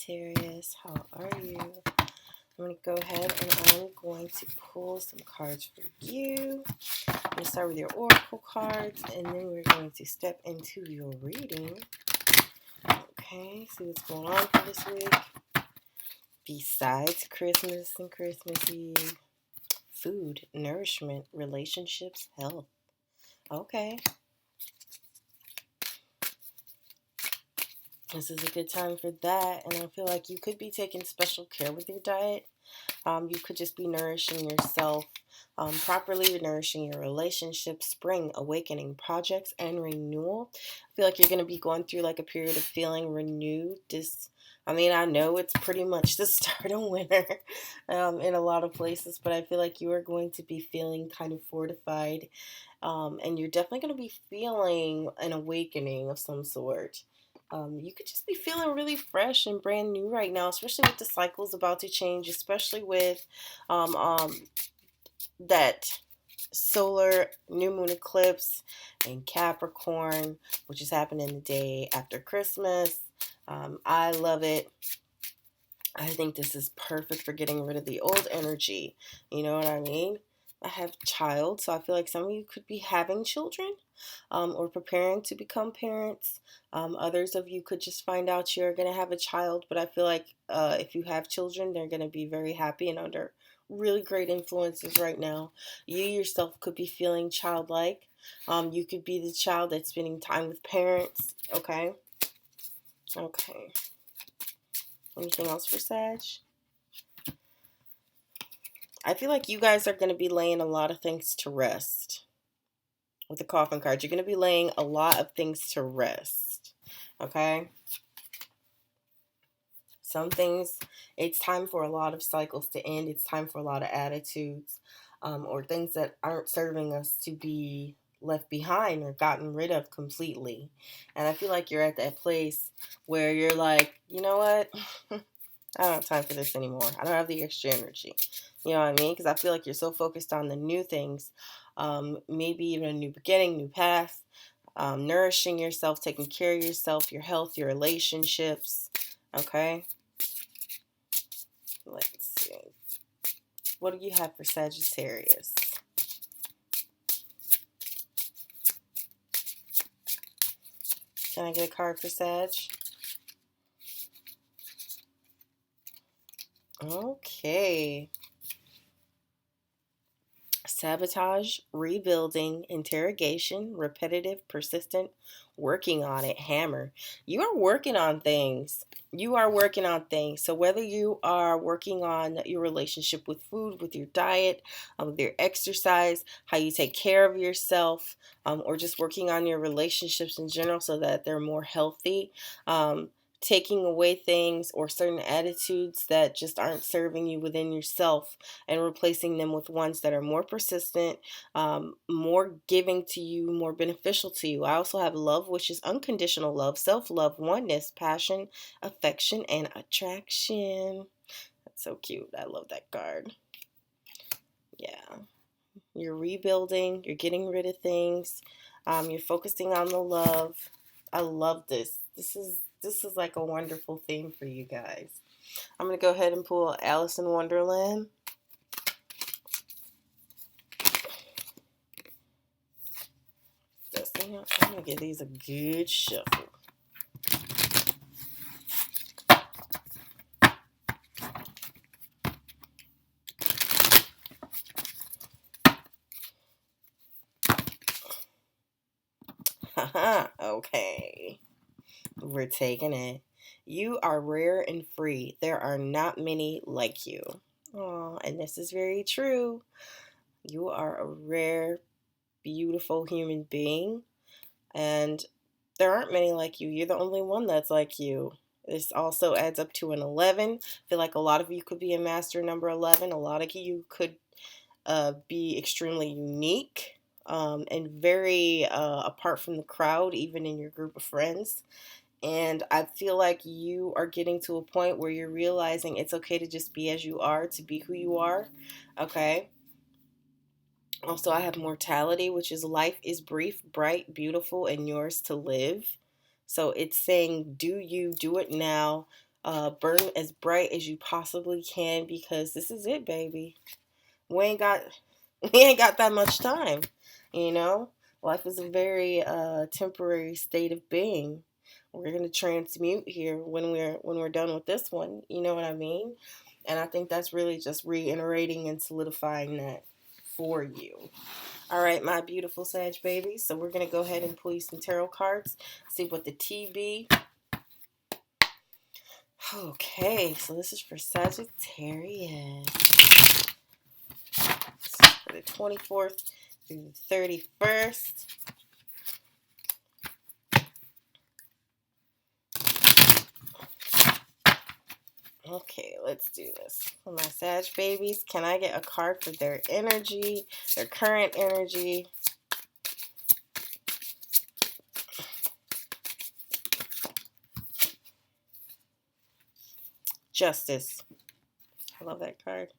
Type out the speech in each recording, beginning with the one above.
Sagittarius, how are you? I'm going to go ahead and I'm going to pull some cards for you. I'm going to start with your oracle cards, and then we're going to step into your reading. Okay, see what's going on for this week. Besides Christmas and Christmas Eve, food, nourishment, relationships, health. Okay. This is a good time for that, and I feel like you could be taking special care with your diet. You could just be nourishing yourself properly, nourishing your relationship, spring, awakening, projects, and renewal. I feel like you're going to be going through like a period of feeling renewed. I know it's pretty much the start of winter in a lot of places, but I feel like you are going to be feeling kind of fortified, and you're definitely going to be feeling an awakening of some sort. You could just be feeling really fresh and brand new right now, especially with the cycles about to change, especially with that solar new moon eclipse in Capricorn, which is happening the day after Christmas. I love it. I think this is perfect for getting rid of the old energy. You know what I mean? I have child, so I feel like some of you could be having children or preparing to become parents. Others of you could just find out you're going to have a child, but I feel like if you have children, they're going to be very happy and under really great influences right now. You yourself could be feeling childlike. You could be the child that's spending time with parents. Okay. Okay. Anything else for Sag? I feel like you guys are going to be laying a lot of things to rest. With the coffin card, you're going to be laying a lot of things to rest. Okay? Some things, it's time for a lot of cycles to end. It's time for a lot of attitudes or things that aren't serving us to be left behind or gotten rid of completely. And I feel like you're at that place where you're like, you know what? I don't have time for this anymore. I don't have the extra energy. You know what I mean? Because I feel like you're so focused on the new things, maybe even a new beginning, new path, nourishing yourself, taking care of yourself, your health, your relationships. Okay? Let's see. What do you have for Sagittarius? Can I get a card for Sag? Okay. Sabotage, rebuilding, interrogation, repetitive, persistent, working on it, hammer. You are working on things. You are working on things. So whether you are working on your relationship with food, with your diet, with your exercise, how you take care of yourself, or just working on your relationships in general so that they're more healthy, taking away things or certain attitudes that just aren't serving you within yourself and replacing them with ones that are more persistent, more giving to you, more beneficial to you. I also have love, which is unconditional love, self-love, oneness, passion, affection, and attraction. That's so cute. I love that card. Yeah. You're rebuilding. You're getting rid of things. You're focusing on the love. I love this. This is like a wonderful theme for you guys. I'm going to go ahead and pull Alice in Wonderland. I'm going to give these a good shuffle. Okay. We're taking it. You are rare and free. There are not many like you. Oh, and this is very true. You are a rare, beautiful human being. And there aren't many like you. You're the only one that's like you. This also adds up to an 11. I feel like a lot of you could be a master number 11. A lot of you could be extremely unique and very apart from the crowd, even in your group of friends. And I feel like you are getting to a point where you're realizing it's okay to just be as you are, to be who you are. Okay. Also, I have mortality, which is life is brief, bright, beautiful, and yours to live. So it's saying, do you do it now? burn as bright as you possibly can, because this is it, baby. We ain't got we ain't got that much time, you know. Life is a very temporary state of being. We're gonna transmute here when we're done with this one. You know what I mean? And I think that's really just reiterating and solidifying that for you. All right, my beautiful Sag babies. So we're gonna go ahead and pull you some tarot cards. See what the TB. Okay, so this is for Sagittarius. This is for the 24th through the 31st. Okay, let's do this. For my Sag babies, can I get a card for their energy, their current energy? Justice. I love that card.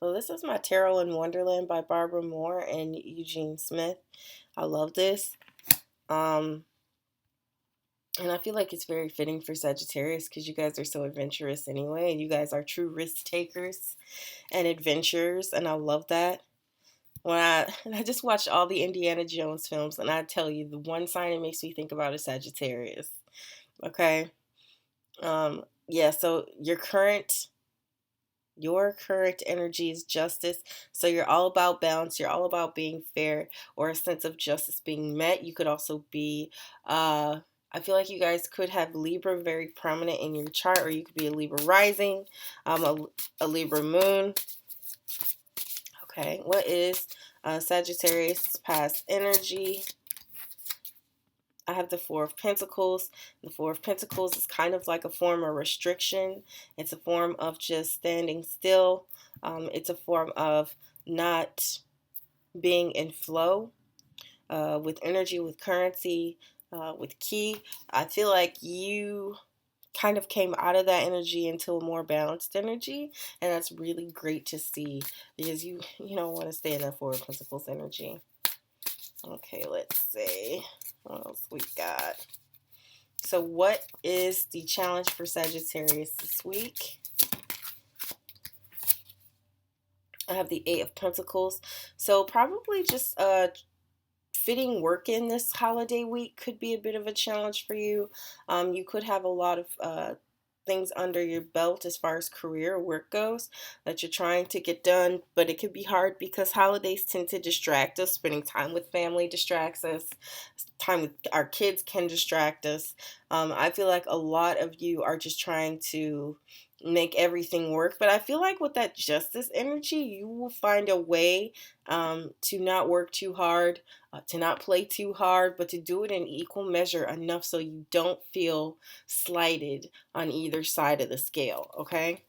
So this is my Tarot in Wonderland by Barbara Moore and Eugene Smith. I love this. And I feel like it's very fitting for Sagittarius because you guys are so adventurous anyway. And you guys are true risk takers and adventurers. And I love that. I just watched all the Indiana Jones films, and I tell you, the one sign it makes me think about is Sagittarius. Okay. Yeah, so your current energy is justice. So you're all about balance. You're all about being fair, or a sense of justice being met. You could also be, I feel like you guys could have Libra very prominent in your chart, or you could be a Libra rising, a Libra moon. Okay, what is Sagittarius' past energy? I have the Four of Pentacles. The Four of Pentacles is kind of like a form of restriction. It's a form of just standing still. It's a form of not being in flow with energy, with currency, with ki. I feel like you kind of came out of that energy into a more balanced energy, and that's really great to see, because you don't want to stay in that Four of Pentacles energy. Okay, let's see what else we got. So what is the challenge for Sagittarius this week? I have the Eight of Pentacles. So probably just fitting work in this holiday week could be a bit of a challenge for you. You could have a lot of things under your belt as far as career or work goes that you're trying to get done, but it could be hard because holidays tend to distract us. Spending time with family distracts us. Time with our kids can distract us. I feel like a lot of you are just trying to make everything work, but I feel like with that justice energy, you will find a way to not work too hard, to not play too hard, but to do it in equal measure enough so you don't feel slighted on either side of the scale, okay?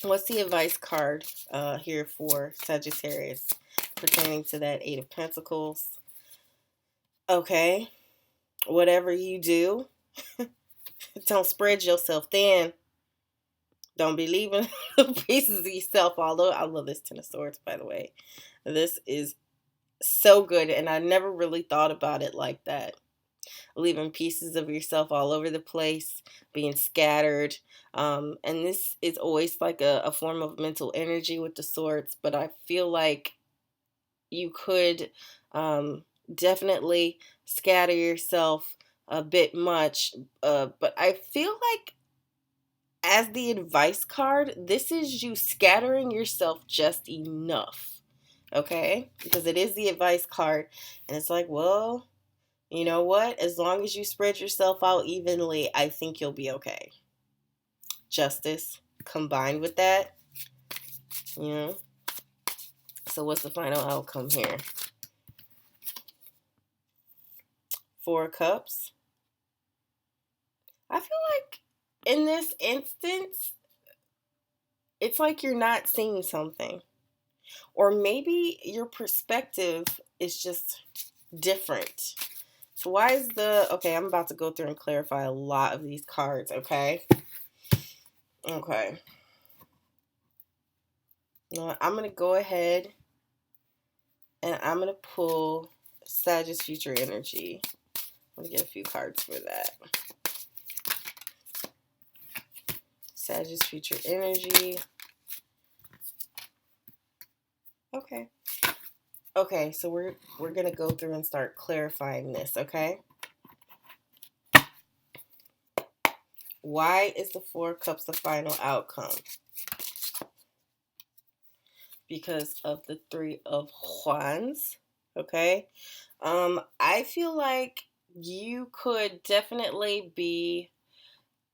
What's the advice card here for Sagittarius pertaining to that Eight of Pentacles? Okay, whatever you do, don't spread yourself thin. Don't be leaving pieces of yourself all over. I love this Ten of Swords, by the way. This is so good, and I never really thought about it like that. Leaving pieces of yourself all over the place, being scattered. And this is always like a form of mental energy with the swords, but I feel like you could definitely scatter yourself a bit much. But I feel like as the advice card, this is you scattering yourself just enough. Okay? Because it is the advice card. And it's like, well, you know what? As long as you spread yourself out evenly, I think you'll be okay. Justice combined with that. You know? So what's the final outcome here? Four of Cups. I feel like in this instance, it's like you're not seeing something. Or maybe your perspective is just different. So why is okay, I'm about to go through and clarify a lot of these cards, okay? Okay. Now, I'm going to go ahead and I'm going to pull Sagittarius future energy. I'm going to get a few cards for that. Sagittarius future energy. Okay. Okay, so we're gonna go through and start clarifying this, okay? Why is the Four of Cups the final outcome? Because of the Three of Wands, okay? I feel like you could definitely be,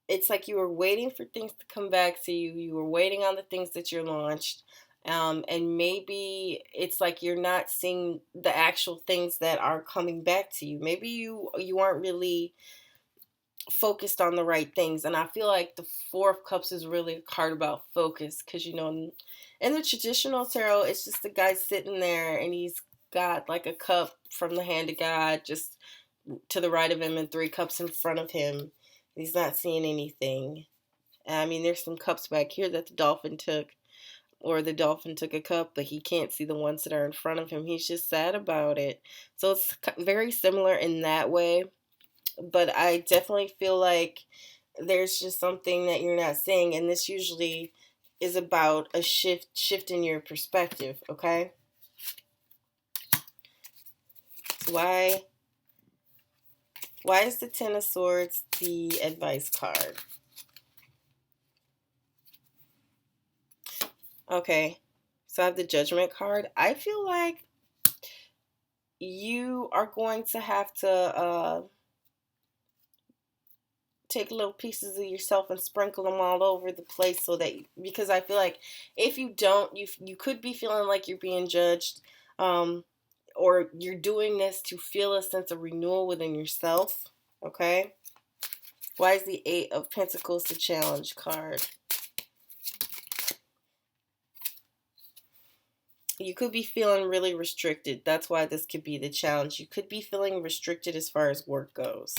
it's like you were waiting for things to come back to you. You were waiting on the things that you launched. And maybe it's like you're not seeing the actual things that are coming back to you. Maybe you aren't really focused on the right things. And I feel like the Four of Cups is really a card about focus, because in the traditional tarot, it's just the guy sitting there and he's got like a cup from the hand of God just to the right of him and three cups in front of him. He's not seeing anything. I mean, there's some cups back here that the dolphin took, or the dolphin took a cup, but he can't see the ones that are in front of him. He's just sad about it. So it's very similar in that way. But I definitely feel like there's just something that you're not seeing, and this usually is about a shift in your perspective, okay? Why is the Ten of Swords the advice card? Okay, so I have the Judgment card. I feel like you are going to have to take little pieces of yourself and sprinkle them all over the place, so that, because I feel like if you don't, you could be feeling like you're being judged, or you're doing this to feel a sense of renewal within yourself, okay? Why is the Eight of Pentacles the challenge card? You could be feeling really restricted. That's why this could be the challenge. You could be feeling restricted as far as work goes.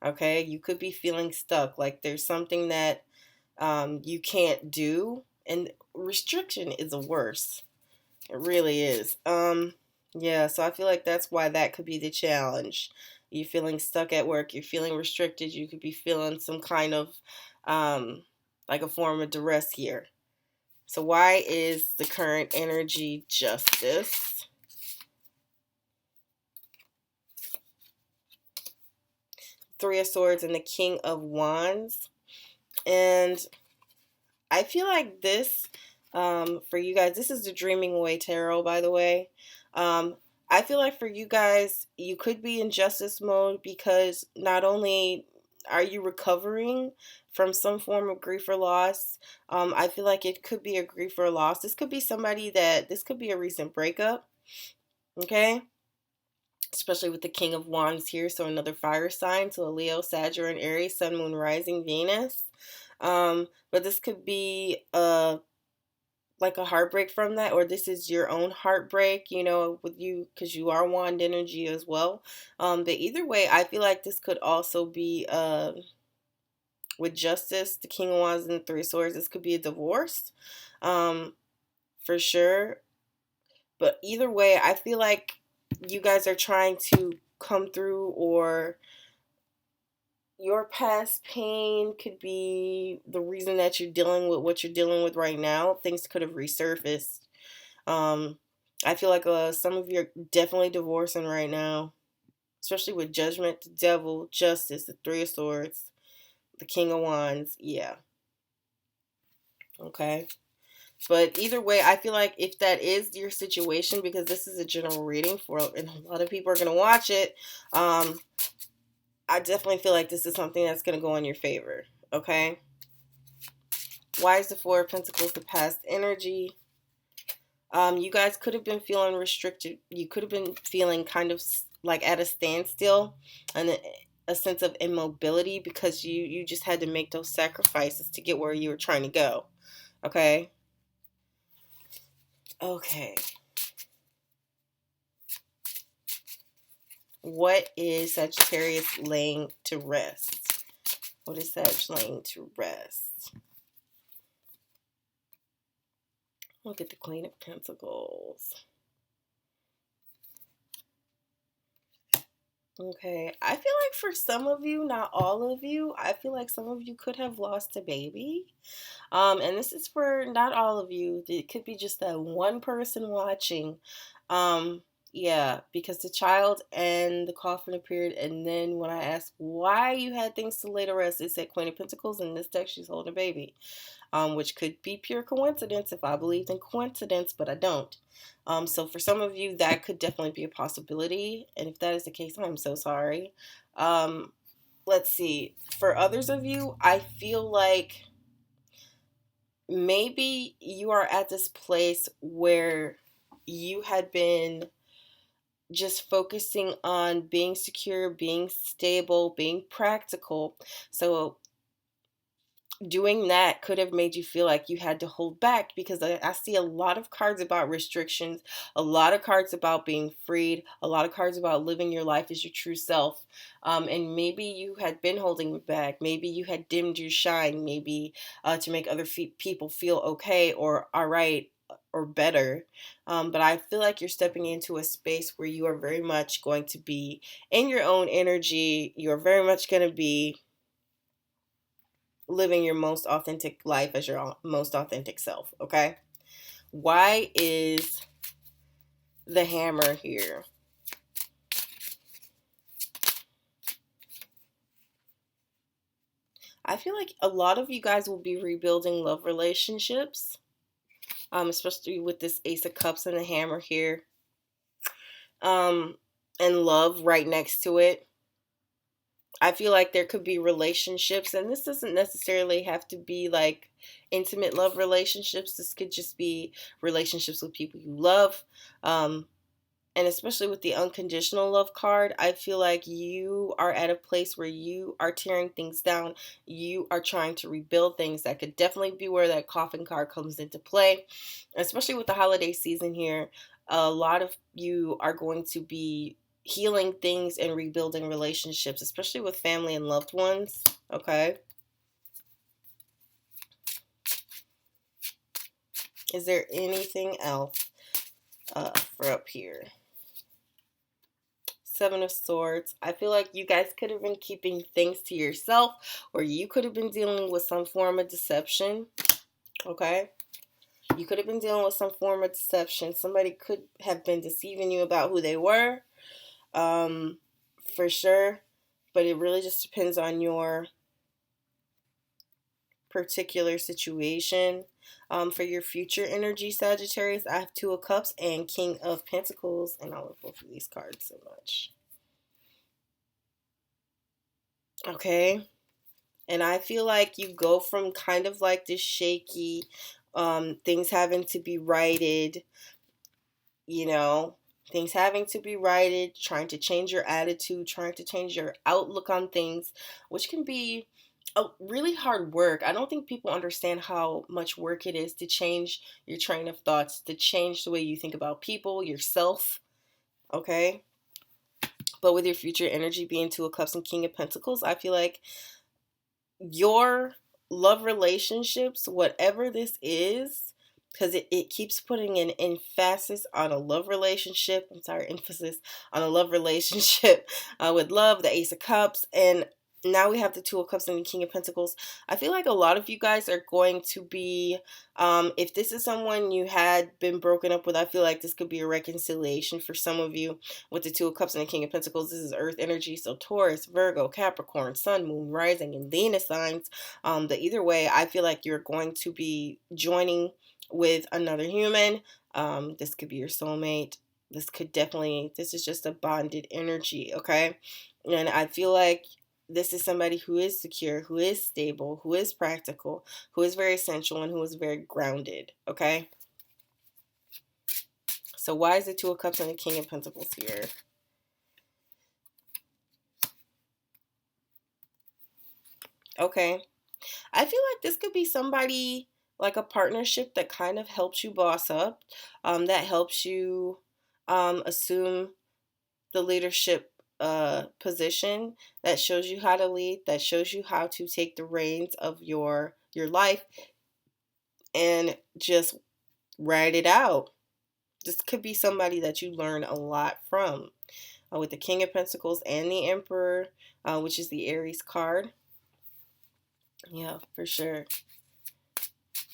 Okay? You could be feeling stuck. Like there's something that you can't do. And restriction is the worst. It really is. Yeah, so I feel like that's why that could be the challenge. You're feeling stuck at work. You're feeling restricted. You could be feeling some kind of like a form of duress here. So why is the current energy Justice? Three of Swords and the King of Wands. And I feel like this, for you guys, this is the Dreaming Away Tarot, by the way. I feel like for you guys, you could be in justice mode, because not only are you recovering from some form of grief or loss, I feel like it could be a grief or loss. This could be this could be a recent breakup, okay? Especially with the King of Wands here, so another fire sign, so a Leo, Sag, or an Aries, Sun, Moon, Rising, Venus. But this could be like a heartbreak from that, or this is your own heartbreak, with you, because you are wand energy as well. But either way, I feel like this could also be with Justice, the King of Wands, and the Three of Swords. This could be a divorce, for sure. But either way, I feel like you guys are trying to come through, or your past pain could be the reason that you're dealing with what you're dealing with right now. Things could have resurfaced. I feel like some of you are definitely divorcing right now, especially with Judgment, the Devil, Justice, the Three of Swords, the King of Wands. Yeah. Okay. But either way, I feel like if that is your situation, because this is a general reading and a lot of people are going to watch it, I definitely feel like this is something that's going to go in your favor, okay? Why is the Four of Pentacles the past energy? You guys could have been feeling restricted. You could have been feeling kind of like at a standstill, and a sense of immobility, because you just had to make those sacrifices to get where you were trying to go, okay? Okay. What is Sagittarius laying to rest? What is Sag laying to rest? Look at the Queen of Pentacles. Okay. I feel like for some of you, not all of you, I feel like some of you could have lost a baby. And this is for not all of you. It could be just that one person watching. Um, yeah, because the child and the coffin appeared, and then when I asked why you had things to lay to rest, it said Queen of Pentacles, and this deck she's holding a baby. Which could be pure coincidence if I believed in coincidence, but I don't. So for some of you, that could definitely be a possibility, and if that is the case, I'm so sorry. Um, let's see. For others of you, I feel like maybe you are at this place where you had been just focusing on being secure, being stable, being practical. So doing that could have made you feel like you had to hold back, because I see a lot of cards about restrictions, a lot of cards about being freed, a lot of cards about living your life as your true self. And maybe you had been holding back. Maybe you had dimmed your shine, maybe to make other people feel okay or all right or better. But I feel like you're stepping into a space where you are very much going to be in your own energy. You're very much going to be living your most authentic life as your most authentic self, okay? Why is the hammer here? I feel like a lot of you guys will be rebuilding love relationships, especially with this Ace of Cups and the hammer here, um, and love right next to it. I feel like there could be relationships, and this doesn't necessarily have to be like intimate love relationships. This could just be relationships with people you love. And especially with the unconditional love card, I feel like you are at a place where you are tearing things down. You are trying to rebuild things. That could definitely be where that coffin card comes into play, especially with the holiday season here. A lot of you are going to be healing things and rebuilding relationships, especially with family and loved ones. Okay. Is there anything else for up here? Seven of Swords. I feel like you guys could have been keeping things to yourself, or you could have been dealing with some form of deception. Okay? You could have been dealing with some form of deception. Somebody could have been deceiving you about who they were, um, for sure. But it really just depends on your particular situation. For your future energy, Sagittarius, I have Two of Cups and King of Pentacles, and I love both of these cards so much. Okay. And I feel like you go from kind of like this shaky, things having to be righted, you know, things having to be righted, trying to change your attitude, trying to change your outlook on things, which can be a really hard work. I don't think people understand how much work it is to change your train of thoughts, to change the way you think about people, yourself, okay? But with your future energy being Two of Cups and King of Pentacles, I feel like your love relationships, whatever this is, because it keeps putting an emphasis on a love relationship. I'm sorry, emphasis on a love relationship with love, the Ace of Cups, and now we have the Two of Cups and the King of Pentacles. I feel like a lot of you guys are going to be, if this is someone you had been broken up with, I feel like this could be a reconciliation for some of you with the Two of Cups and the King of Pentacles. This is Earth energy, so Taurus, Virgo, Capricorn, Sun, Moon, Rising, and Venus signs. But either way, I feel like you're going to be joining with another human. This could be your soulmate. This is just a bonded energy, okay? And I feel like this is somebody who is secure, who is stable, who is practical, who is very essential, and who is very grounded, okay? So why is the Two of Cups and the King of Pentacles here? Okay. I feel like this could be somebody, like a partnership that kind of helps you boss up, that helps you assume the leadership position, that shows you how to lead, that shows you how to take the reins of your life and just ride it out. This could be somebody that you learn a lot from. with the King of Pentacles and the Emperor, which is the Aries card. Yeah, for sure.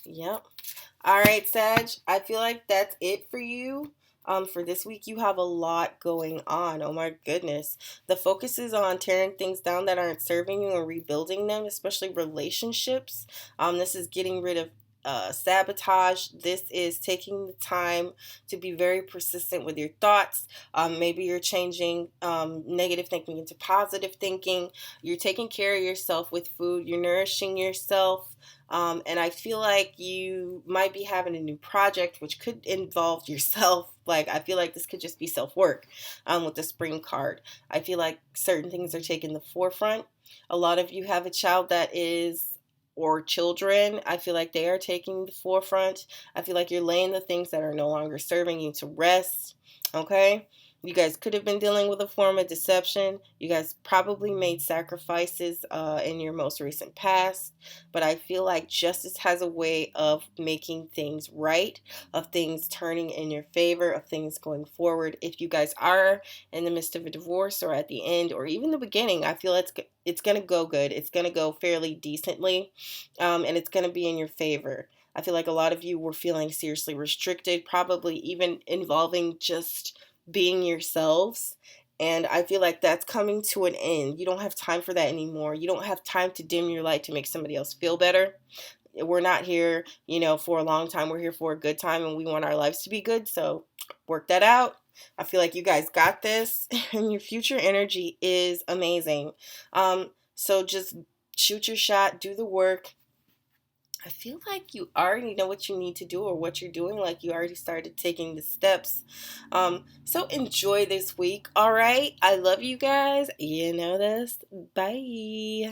Yep. All right, Sag, I feel like that's it for you. For this week, you have a lot going on. Oh my goodness. The focus is on tearing things down that aren't serving you and rebuilding them, especially relationships. This is getting rid of sabotage. This is taking the time to be very persistent with your thoughts. Maybe you're changing negative thinking into positive thinking. You're taking care of yourself with food. You're nourishing yourself. And I feel like you might be having a new project, which could involve yourself. Like, I feel like this could just be self work with the spring card. I feel like certain things are taking the forefront. A lot of you have a child that is, or children, I feel like they are taking the forefront. I feel like you're laying the things that are no longer serving you to rest. Okay? You guys could have been dealing with a form of deception. You guys probably made sacrifices in your most recent past. But I feel like justice has a way of making things right, of things turning in your favor, of things going forward. If you guys are in the midst of a divorce or at the end or even the beginning, I feel it's going to go good. It's going to go fairly decently, and it's going to be in your favor. I feel like a lot of you were feeling seriously restricted, probably even involving just being yourselves. And I feel like that's coming to an end. You don't have time for that anymore. You don't have time to dim your light to make somebody else feel better. We're not here, for a long time. We're here for a good time and we want our lives to be good. So work that out. I feel like you guys got this and your future energy is amazing. So just shoot your shot, do the work. I feel like you already know what you need to do or what you're doing, like you already started taking the steps. So enjoy this week. All right. I love you guys. You know this. Bye.